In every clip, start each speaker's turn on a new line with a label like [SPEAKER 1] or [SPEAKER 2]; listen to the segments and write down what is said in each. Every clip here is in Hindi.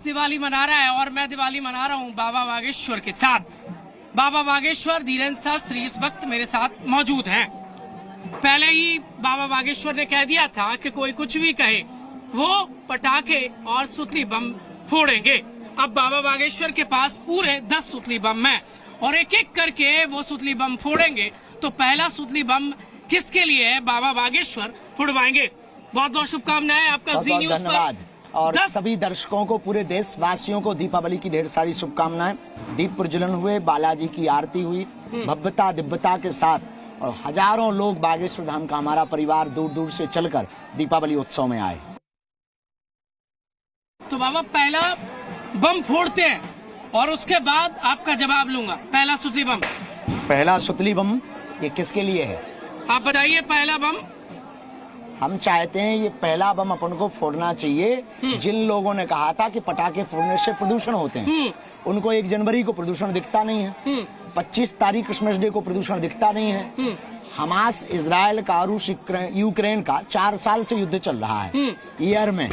[SPEAKER 1] दिवाली मना रहा है और मैं दिवाली मना रहा हूँ बाबा बागेश्वर के साथ। बाबा बागेश्वर धीरेन्द्र शास्त्री इस वक्त मेरे साथ मौजूद हैं। पहले ही बाबा बागेश्वर ने कह दिया था कि कोई कुछ भी कहे वो पटाखे और सुतली बम फोड़ेंगे। अब बाबा बागेश्वर के पास पूरे 10 सुतली बम हैं और एक एक करके वो सुतली बम फोड़ेंगे। तो पहला सुतली बम किसके लिए है बाबा बागेश्वर फुड़वाएंगे। बहुत बहुत शुभकामनाएं आपका जी न्यूज़ पर।
[SPEAKER 2] धन्यवाद। और सभी दर्शकों को, पूरे देशवासियों को दीपावली की ढेर सारी शुभकामनाएं। दीप प्रज्वलन हुए, बालाजी की आरती हुई भव्यता दिव्यता के साथ, और हजारों लोग बागेश्वर धाम का हमारा परिवार दूर दूर से चलकर दीपावली उत्सव में आए।
[SPEAKER 1] तो बाबा पहला बम फोड़ते हैं और उसके बाद आपका जवाब लूंगा। पहला सुतली बम,
[SPEAKER 2] पहला सुतली बम ये किसके लिए है
[SPEAKER 1] आप बताइए। पहला बम
[SPEAKER 2] हम चाहते हैं ये पहला बम अपन को फोड़ना चाहिए। जिन लोगों ने कहा था कि पटाखे फोड़ने से प्रदूषण होते हैं, उनको 1 जनवरी को प्रदूषण दिखता नहीं है, 25 तारीख क्रिसमस डे को प्रदूषण दिखता नहीं है। हमास इजराइल का रूस यूक्रेन का 4 साल से युद्ध चल रहा है ईयर में,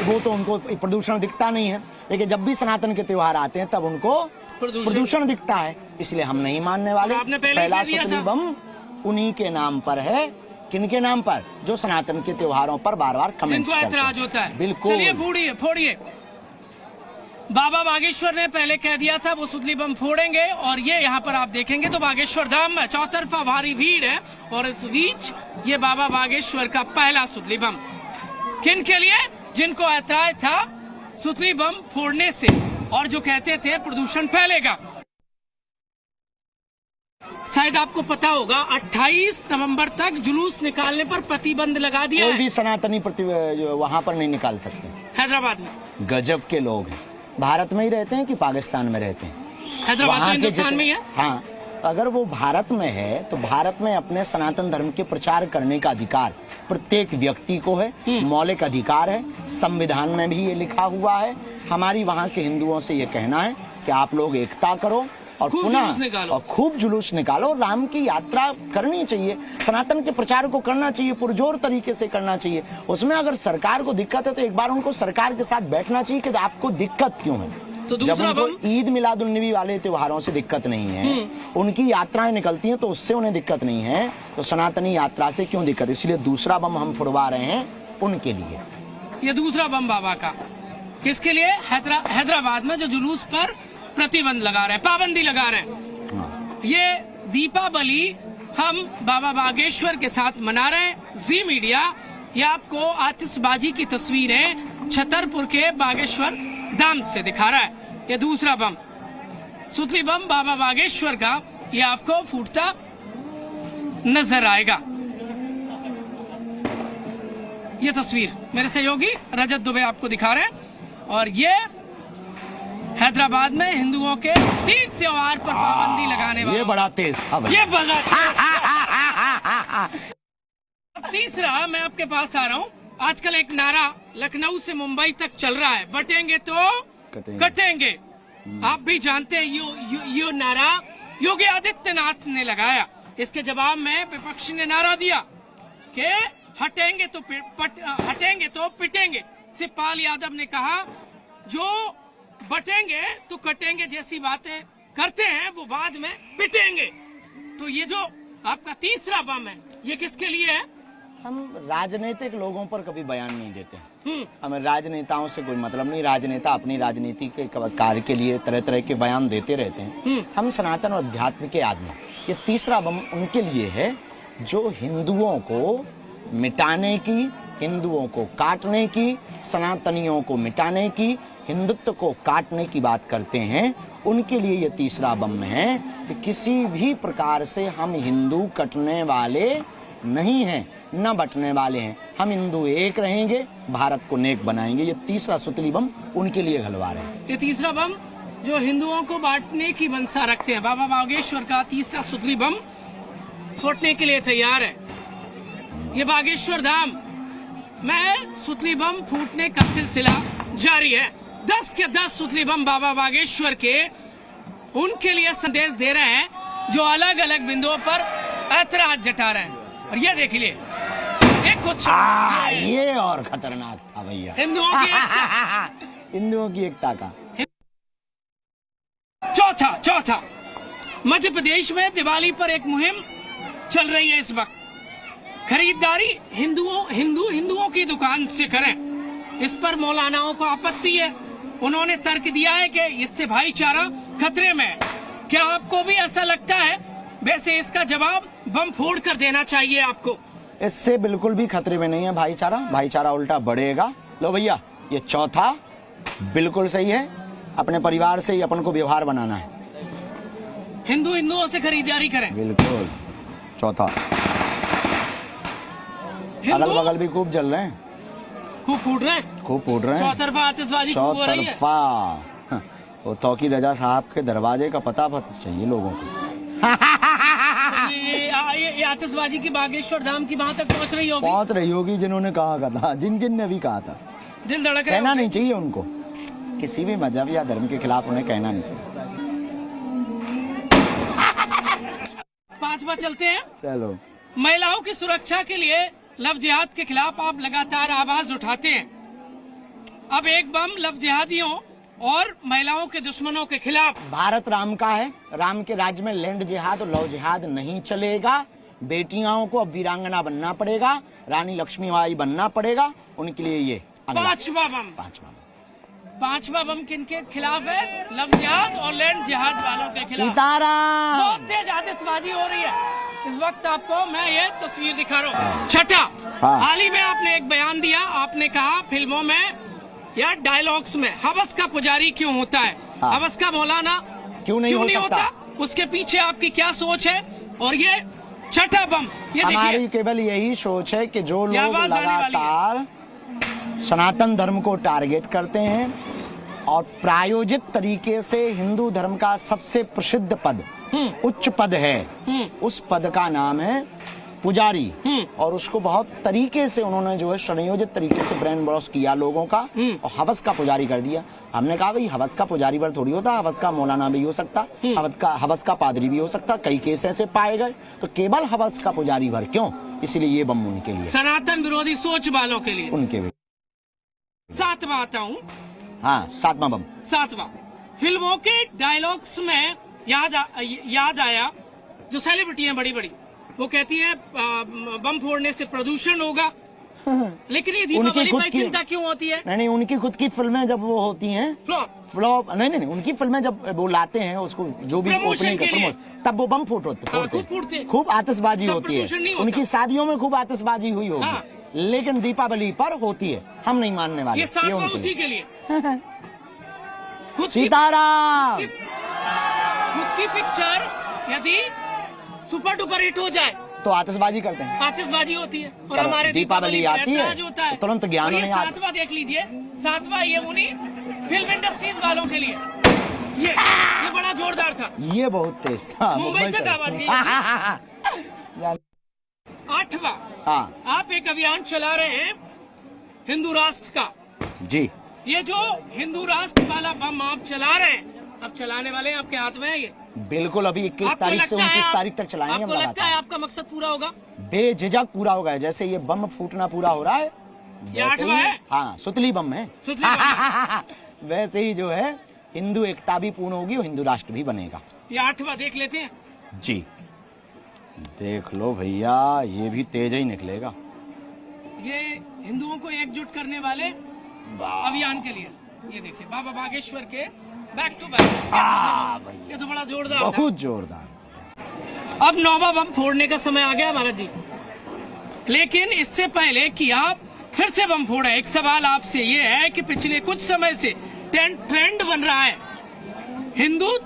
[SPEAKER 2] वो तो उनको प्रदूषण दिखता नहीं है। लेकिन जब भी सनातन के त्योहार आते हैं तब उनको प्रदूषण दिखता है, इसलिए हम नहीं मानने वाले। पहला सुतली बम उन्हीं के नाम पर है। किनके नाम पर? जो सनातन के त्योहारों पर बार बार कमेंट
[SPEAKER 1] जिनको ऐतराज होता है।
[SPEAKER 2] बिल्कुल।
[SPEAKER 1] चलिए फोड़िए। बाबा बागेश्वर ने पहले कह दिया था वो सुतली बम फोड़ेंगे और ये यहाँ पर आप देखेंगे तो बागेश्वर धाम में चौतरफा भारी भीड़ है और इस बीच ये बाबा बागेश्वर का पहला सुतली बम किन के लिए? जिनको ऐतराज था सुतली बम फोड़ने से और जो कहते थे प्रदूषण फैलेगा। शायद आपको पता होगा 28 नवंबर तक जुलूस निकालने पर प्रतिबंध लगा दिया है।
[SPEAKER 2] कोई भी सनातनी वहाँ पर नहीं निकाल सकते।
[SPEAKER 1] हैदराबाद में
[SPEAKER 2] गजब के लोग हैं। भारत में ही रहते हैं कि पाकिस्तान में रहते हैं?
[SPEAKER 1] हैदराबाद में हिंदुस्तान में ही है।
[SPEAKER 2] हाँ, अगर वो भारत में है तो भारत में अपने सनातन धर्म के प्रचार करने का अधिकार प्रत्येक व्यक्ति को है, मौलिक अधिकार है। संविधान में भी ये लिखा हुआ है। हमारी वहाँ के हिंदुओं से ये कहना है कि आप लोग एकता करो और पुनः और खूब जुलूस निकालो। राम की यात्रा करनी चाहिए, सनातन के प्रचार को करना चाहिए, पुरजोर तरीके से करना चाहिए। उसमें अगर सरकार को दिक्कत है तो एक बार उनको सरकार के साथ बैठना चाहिए कि आपको दिक्कत क्यों है।
[SPEAKER 1] तो
[SPEAKER 2] जब उनको ईद मिलादुन्नबी वाले त्योहारों से दिक्कत नहीं है, उनकी यात्राएं निकलती हैं तो उससे उन्हें दिक्कत नहीं है, तो सनातनी यात्रा से क्यों दिक्कत? इसलिए दूसरा बम हम फुड़वा रहे हैं उनके लिए।
[SPEAKER 1] ये दूसरा बम बाबा का किसके लिए? हैदराबाद में जो जुलूस पर प्रतिबंध लगा रहे हैं, पाबंदी लगा रहे हैं। ये दीपावली हम बाबा बागेश्वर के साथ मना रहे हैं। जी मीडिया ये आपको आतिशबाजी की तस्वीरें छतरपुर के बागेश्वर धाम से दिखा रहा है। ये दूसरा बम सुतली बम बाबा बागेश्वर का ये आपको फूटता नजर आएगा। ये तस्वीर मेरे सहयोगी रजत दुबे आपको दिखा रहे हैं और ये हैदराबाद में हिंदुओं के तीज त्योहार पर पाबंदी लगाने वाला।
[SPEAKER 2] ये बड़ा तेज था भाई।
[SPEAKER 1] ये बड़ा तीसरा मैं आपके पास आ रहा हूँ। आजकल एक नारा लखनऊ से मुंबई तक चल रहा है, बटेंगे तो कटेंगे। आप भी जानते हैं यो नारा योगी आदित्यनाथ ने लगाया। इसके जवाब में विपक्ष ने नारा दिया कि हटेंगे तो पिटेंगे। शिवपाल यादव ने कहा जो बटेंगे तो कटेंगे जैसी बातें करते हैं वो बाद में पिटेंगे। तो ये जो आपका तीसरा बम है ये किसके लिए है?
[SPEAKER 2] हम राजनीतिक लोगों पर कभी बयान नहीं देते। हमें राजनेताओं से कोई मतलब नहीं। राजनेता अपनी राजनीति के कार्य के लिए तरह तरह के बयान देते रहते हैं। हम सनातन और अध्यात्म के आदमी। ये तीसरा बम उनके लिए है जो हिंदुओं को मिटाने की, हिंदुओं को काटने की, सनातनियों को मिटाने की, हिंदुत्व को काटने की बात करते हैं। उनके लिए ये तीसरा बम है कि किसी भी प्रकार से हम हिंदू कटने वाले नहीं हैं, न बटने वाले हैं। हम हिंदू एक रहेंगे, भारत को नेक बनाएंगे। ये तीसरा सुतली बम उनके लिए घलवा रहे हैं।
[SPEAKER 1] ये तीसरा बम जो हिंदुओं को बांटने की मंशा रखते हैं, बाबा बागेश्वर का तीसरा सुतली बम फूटने के लिए तैयार है। ये बागेश्वर धाम में सुतली बम फूटने का सिलसिला जारी है। 10 के 10 सुतली बम बाबा बागेश्वर के उनके लिए संदेश दे रहे हैं जो अलग अलग बिंदुओं पर ऐतराज जता रहे हैं। और ये देख लिए एक कुछ
[SPEAKER 2] ये और खतरनाक था भैया।
[SPEAKER 1] हिंदुओं की
[SPEAKER 2] हिंदुओं की एकता का।
[SPEAKER 1] चौथा मध्य प्रदेश में दिवाली पर एक मुहिम चल रही है इस वक्त। खरीदारी हिंदुओं की दुकान से करें, इस पर मौलानाओं को आपत्ति है। उन्होंने तर्क दिया है कि इससे भाईचारा खतरे में है। क्या आपको भी ऐसा लगता है? वैसे इसका जवाब बम फोड़ कर देना चाहिए आपको।
[SPEAKER 2] इससे बिल्कुल भी खतरे में नहीं है भाईचारा, भाईचारा उल्टा बढ़ेगा। लो भैया, ये चौथा बिल्कुल सही है। अपने परिवार से ही अपन को व्यवहार बनाना है।
[SPEAKER 1] हिंदुओं से खरीदारी करें,
[SPEAKER 2] बिल्कुल। चौथा अगल बगल भी खूब जल रहे हैं,
[SPEAKER 1] खूब फूट रहे हैं,
[SPEAKER 2] खूब फूट रहे हैं।
[SPEAKER 1] चौतरफा आतिशबाजी खूब हो रही है।
[SPEAKER 2] चौतरफा वो तौकीर रजा साहब के दरवाजे का पता चाहिए लोगों को।
[SPEAKER 1] ये आतिशबाजी की बागेश्वर धाम की वहां तक पहुंच रही होगी जिन्होंने कहा था, जिन ने भी कहा था। दिल धड़क रहे।
[SPEAKER 2] कहना नहीं चाहिए उनको, किसी भी मजहब या धर्म के खिलाफ उन्हें कहना नहीं चाहिए।
[SPEAKER 1] 5वां चलते हैं।
[SPEAKER 2] चलो।
[SPEAKER 1] महिलाओं की सुरक्षा के लिए लव जिहाद के खिलाफ आप लगातार आवाज उठाते हैं। अब एक बम लव जिहादियों और महिलाओं के दुश्मनों के खिलाफ।
[SPEAKER 2] भारत राम का है, राम के राज्य में लैंड जिहाद और लव जिहाद नहीं चलेगा। बेटियों को अब वीरांगना बनना पड़ेगा, रानी लक्ष्मीबाई बनना पड़ेगा। उनके लिए ये
[SPEAKER 1] 5वां बम किनके खिलाफ है? लव जिहाद और लैंड जिहाद वालों के खिलाफ।
[SPEAKER 2] सीताराम।
[SPEAKER 1] बहुत तेज आतिशबाजी हो रही है इस वक्त। आपको मैं ये तस्वीर दिखा रहा हूँ। छठा, हाल ही में आपने एक बयान दिया। आपने कहा फिल्मों में या डायलॉग्स में हवस का पुजारी क्यों होता है? हवस का मौलाना
[SPEAKER 2] क्यों नहीं होता?
[SPEAKER 1] उसके पीछे आपकी क्या सोच है? और ये छठा बम, ये
[SPEAKER 2] हमारी केवल यही सोच है कि जो लोग लगातार सनातन धर्म को टारगेट करते हैं और प्रायोजित तरीके से हिंदू धर्म का सबसे प्रसिद्ध पद, उच्च पद है, उस पद का नाम है पुजारी। और उसको बहुत तरीके से उन्होंने जो है संयोजित तरीके से ब्रेन वॉश किया लोगों का और हवस का पुजारी कर दिया। हमने कहा भाई हवस का पुजारी पर थोड़ी होता, हवस का मौलाना भी हो सकता, हवस का पादरी भी हो सकता। कई केस ऐसे पाए गए, तो केवल हवस का पुजारी भर क्यों? इसलिए ये बम उनके लिए,
[SPEAKER 1] सनातन विरोधी सोच वालों के लिए।
[SPEAKER 2] उनके भी।
[SPEAKER 1] 7वां आता हूँ।
[SPEAKER 2] हाँ, 7वां बम।
[SPEAKER 1] 7वां, फिल्मों के डायलॉग्स में याद आया, जो सेलिब्रिटी हैं बड़ी बड़ी, वो कहती है बम फोड़ने से प्रदूषण होगा। लेकिन ये दीपावली पर चिंता क्यों होती है?
[SPEAKER 2] नहीं, उनकी खुद की फिल्में जब वो होती हैं फ्लॉप, नहीं, उनकी फिल्में जब वो लाते हैं उसको, जो भी ओपनिंग का तब वो बम फोड़ते, खूब आतिशबाजी होती है। उनकी शादियों में खूब आतिशबाजी हुई होगी, लेकिन दीपावली पर होती है। हम नहीं मानने वाले।
[SPEAKER 1] ये 7वां उसी के लिए।
[SPEAKER 2] सीताराम।
[SPEAKER 1] खुद की पिक्चर यदि सुपर डुपर हिट हो जाए
[SPEAKER 2] तो आतिशबाजी करते हैं,
[SPEAKER 1] आतिशबाजी होती है। और हमारे
[SPEAKER 2] दीपावली आती है
[SPEAKER 1] तो
[SPEAKER 2] तुरंत ज्ञान नहीं आता।
[SPEAKER 1] 7वां देख लीजिए, 7वां ये उन्हीं फिल्म इंडस्ट्रीज वालों के लिए। ये बड़ा जोरदार था,
[SPEAKER 2] ये बहुत तेज था,
[SPEAKER 1] मुंबई तक आवाज गई। 8वां, आप एक अभियान चला रहे हैं हिंदू राष्ट्र का।
[SPEAKER 2] जी,
[SPEAKER 1] ये जो हिंदू राष्ट्र वाला बम आप चला रहे हैं, अब चलाने वाले आपके हाथ में है ये।
[SPEAKER 2] बिल्कुल, अभी 21 तारीख से 29 तारीख तक चलाएंगे।
[SPEAKER 1] आपको लगता है आपका मकसद पूरा होगा?
[SPEAKER 2] बेझिझक पूरा होगा। जैसे ये बम फूटना पूरा हो रहा है,
[SPEAKER 1] ये 8वां है।
[SPEAKER 2] हाँ, सुतली बम है। वैसे ही जो है हिंदू एकता भी पूर्ण होगी और हिंदू राष्ट्र भी बनेगा।
[SPEAKER 1] ये 8वां देख लेते हैं।
[SPEAKER 2] जी, देख लो भैया, ये भी तेज ही निकलेगा।
[SPEAKER 1] ये हिंदुओं को एकजुट करने वाले अभियान के लिए। ये देखिए बाबा बागेश्वर के बैक टू बैक। ये तो बड़ा जोरदार,
[SPEAKER 2] बहुत जोरदार।
[SPEAKER 1] अब 9वां बम फोड़ने का समय आ गया महाराज जी, लेकिन इससे पहले कि आप फिर से बम फोड़े, एक सवाल आपसे ये है कि पिछले कुछ समय से ट्रेंड बन रहा है हिंदू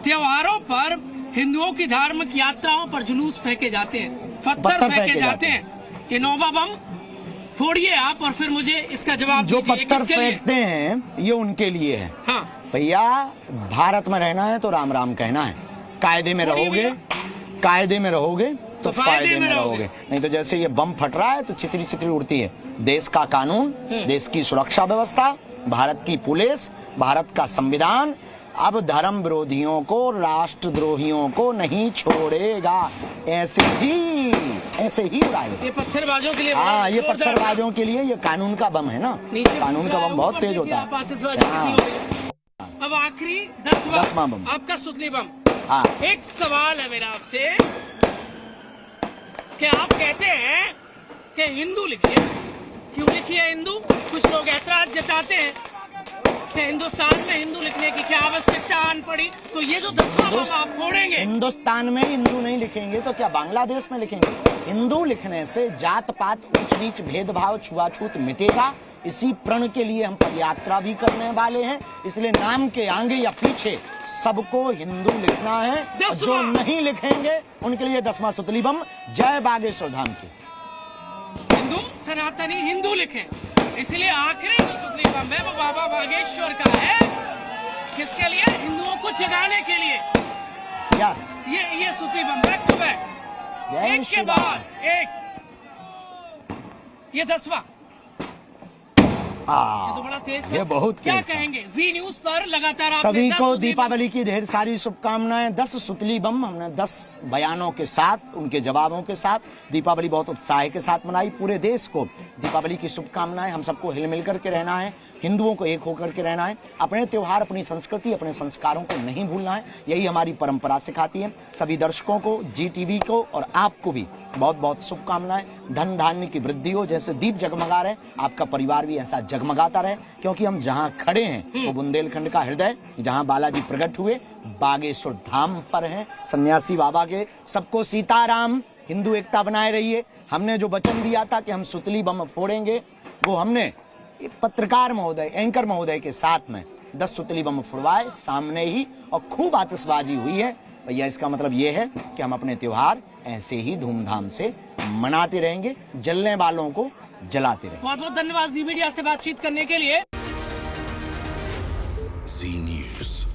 [SPEAKER 1] त्योहारों पर हिंदुओं की धार्मिक यात्राओं पर जुलूस फेंके जाते हैं, पत्थर फेंके जाते हैं। ये 9वां बम फोड़िए आप और फिर मुझे इसका जवाब
[SPEAKER 2] जो पत्थर फेंकते हैं ये उनके लिए है।
[SPEAKER 1] हाँ
[SPEAKER 2] भैया, भारत में रहना है तो राम राम कहना है। कायदे में रहोगे, कायदे में रहोगे तो फायदे में रहोगे। नहीं तो जैसे ये बम फट रहा है तो चितरी चितरी उड़ती है। देश का कानून, देश की सुरक्षा व्यवस्था, भारत की पुलिस, भारत का संविधान, अब धर्म विरोधियों को, राष्ट्रद्रोहियों को नहीं छोड़ेगा, ऐसे ही उड़ाएगा।
[SPEAKER 1] ये पत्थरबाजों के लिए,
[SPEAKER 2] हाँ, ये पत्थरबाजों के लिए ये कानून का बम है ना, कानून का बम बहुत तेज होता है।
[SPEAKER 1] अब आखिरी 10वां
[SPEAKER 2] बम,
[SPEAKER 1] आपका सुतली बम।
[SPEAKER 2] हाँ,
[SPEAKER 1] एक सवाल है मेरा आपसे कि आप कहते हैं कि हिंदू लिखिए, क्यों लिखिए हिंदू? कुछ लोग ऐतराज जताते हैं कि हिंदुस्तान में हिंदू लिखने की क्या आवश्यकता आन पड़ी, तो ये जो 10वां बम आप फोड़ेंगे।
[SPEAKER 2] हिंदुस्तान में हिंदू नहीं लिखेंगे तो क्या बांग्लादेश में लिखेंगे? हिंदू लिखने से जात पात, ऊंच नीच, भेदभाव, छुआछूत मिटेगा। इसी प्रण के लिए हम पदयात्रा भी करने वाले हैं। इसलिए नाम के आगे या पीछे सबको हिंदू लिखना है। जो नहीं लिखेंगे उनके लिए 10वां सुतली बम। जय बागेश्वर धाम की।
[SPEAKER 1] हिंदू सनातनी हिंदू लिखें, इसलिए आखिरी जो सुतली बम है वो बाबा बागेश्वर का है। किसके लिए? हिंदुओं को जगाने के लिए।
[SPEAKER 2] यस,
[SPEAKER 1] ये सुतली बम बैक टू बैक, एक के बाद एक। ये 10वां, ये तो बड़ा तेज था।
[SPEAKER 2] ये बहुत
[SPEAKER 1] क्या
[SPEAKER 2] तेज था।
[SPEAKER 1] कहेंगे? जी न्यूज पर लगातार आपने
[SPEAKER 2] सभी
[SPEAKER 1] 10
[SPEAKER 2] को
[SPEAKER 1] सुतली
[SPEAKER 2] दीपावली की ढेर सारी शुभकामनाएं। 10 सुतली बम हमने 10 बयानों के साथ, उनके जवाबों के साथ दीपावली बहुत उत्साह के साथ मनाई। पूरे देश को दीपावली की शुभकामनाएं। हम सबको हिल मिल करके रहना है, हिंदुओं को एक होकर के रहना है। अपने त्योहार, अपनी संस्कृति, अपने संस्कारों को नहीं भूलना है। यही हमारी परंपरा सिखाती है। सभी दर्शकों को, जी टीवी को और आपको भी बहुत बहुत शुभकामनाएं। धन धान्य की वृद्धि हो, जैसे दीप जगमगा रहे, आपका परिवार भी ऐसा जगमगाता रहे। क्योंकि हम जहां खड़े हैं वो बुंदेलखंड का हृदय, जहां बालाजी प्रकट हुए, बागेश्वर धाम पर हैं, सन्यासी बाबा के। सबको सीताराम। हिंदू एकता बनाए रहिए। हमने जो वचन दिया था कि हम सुतली बम फोड़ेंगे, वो हमने पत्रकार महोदय, एंकर महोदय के साथ में 10 सुतली बम फुड़वाए सामने ही, और खूब आतिशबाजी हुई है। भैया, इसका मतलब ये है कि हम अपने त्योहार ऐसे ही धूमधाम से मनाते रहेंगे, जलने वालों को जलाते रहेंगे।
[SPEAKER 1] बहुत बहुत धन्यवाद जी मीडिया से बातचीत करने के लिए।
[SPEAKER 3] जी न्यूज़।